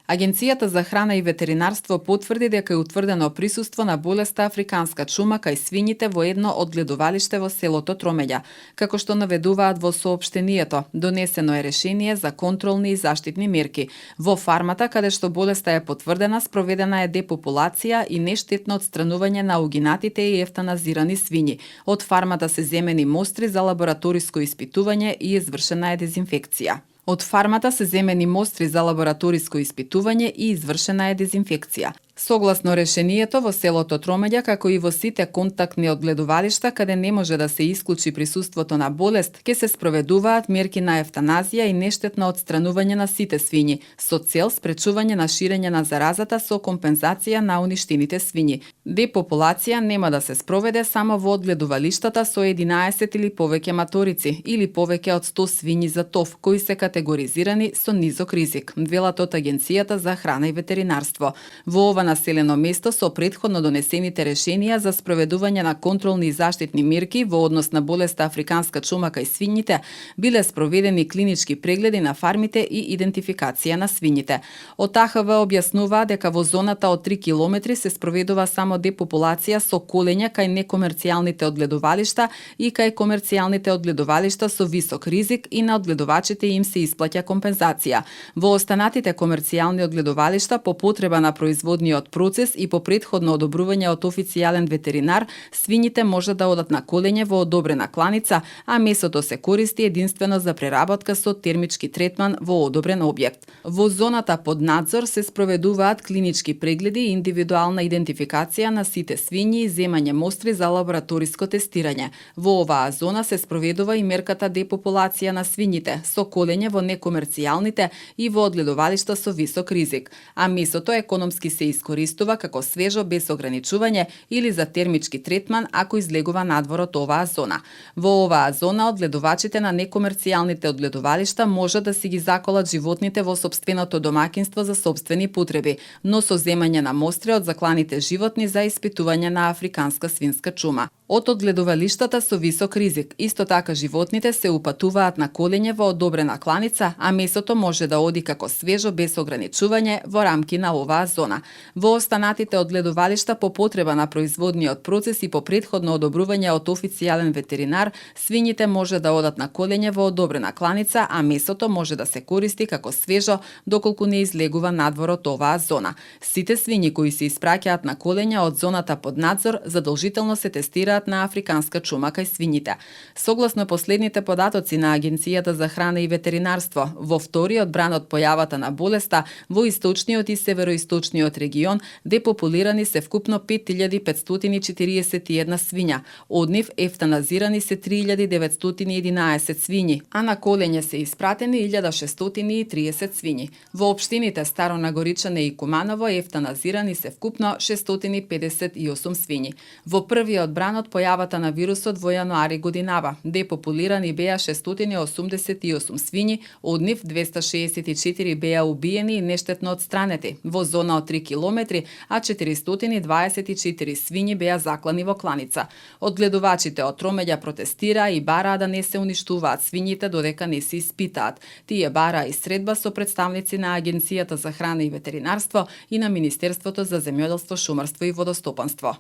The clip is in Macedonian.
Агенцијата за храна и ветеринарство потврди дека е утврдено присуство на болеста африканска чума кај свињите во едно од гледувалиште во селото Тромеѓа. Како што наведуваат во соопштението, донесено е решение за контролни и заштитни мерки. Во фармата, каде што болеста е потврдена, спроведена е депопулација и нештетно отстранување на угинатите и ефтаназирани свињи. Од фармата се земени мостри за лабораториско испитување и извршена е дезинфекција. Од фармата се земени мостри за лабораториско испитување и извршена е дезинфекција. Согласно решението, во селото Тромеѓа, како и во сите контактни одгледувалишта каде не може да се исклучи присуството на болест, ќе се спроведуваат мерки на ефтаназија и нештетно отстранување на сите свињи, со цел спречување на ширење на заразата со компензација на уништените свињи. Депопулација нема да се спроведе само во одгледувалиштата со 11 или повеќе маторици или повеќе од 100 свињи за тов, кои се категоризирани со низок ризик, велат од Агенцијата за храна и ветеринарство. Во ова населено место со претходно донесените решенија за спроведување на контролни и заштитни мерки во однос на болеста африканска чума кај свињите биле спроведени клинички прегледи на фармите и идентификација на свињите. Од АХВ објаснуваа дека во зоната од 3 километри се спроведува само депопулација со колење кај некомерцијалните одгледувалишта и кај комерцијалните одгледувалишта со висок ризик и на одгледувачите им се исплаќа компензација. Во останатите комерцијални одгледувалишта по потреба на производниот процес и по претходно одобрување од официјален ветеринар, свињите може да одат на колење во одобрена кланица, а месото се користи единствено за преработка со термички третман во одобрен објект. Во зоната под надзор се спроведуваат клинички прегледи и индивидуална идентификација на сите свињи и земање мостри за лабораториско тестирање. Во оваа зона се спроведува и мерката депопулација на свињите со колење во некомерцијалните и во одгледувалишта со висок ризик, а месото економски се искористува како свежо без ограничување или за термички третман ако излегува надвор од оваа зона. Во оваа зона одгледувачите на некомерцијалните одгледувалишта може да си ги заколат животните во сопственото домаќинство за сопствени потреби, но со земање на мостри од закланите животни за испитување на африканска свинска чума. Од одгледувалиштата со висок ризик, исто така животните се упатуваат на колење во одобрена кланица, а месото може да оди како свежо без ограничување во рамки на оваа зона. Во останатите одгледувалишта по потреба на производниот процес и по претходно одобрување од официјален ветеринар, свињите може да одат на колење во одобрена кланица, а месото може да се користи како свежо доколку не излегува надвор од оваа зона. Сите свињи кои се испраќаат на колење од зоната под надзор задолжително се тестираат на африканска чума кај свињите. Согласно последните податоци на Агенцијата за храна и ветеринарство, во вториот бран од појавата на болеста, во источниот и североисточниот регион депопулирани се вкупно 5541 свиња, од нив ефтаназирани се 3911 свињи, а на колење се испратени 1630 свињи. Во општините Старо Нагоричане и Куманово ефтаназирани се вкупно 658 свињи. Во првиот бран од појавата на вирусот во јануари годинава депопулирани беа 688 свињи, од нив 264 беа убиени и нештетно отстранети во зона од 3 километри, а 424 свињи беа заклани во кланица. Одгледувачите од Тромеѓа протестираа и бараа да не се уништуваат свињите додека не се испитаат. Тие бараа и средба со представници на Агенцијата за храна и ветеринарство и на Министерството за земјоделство, шумарство и водостопанство.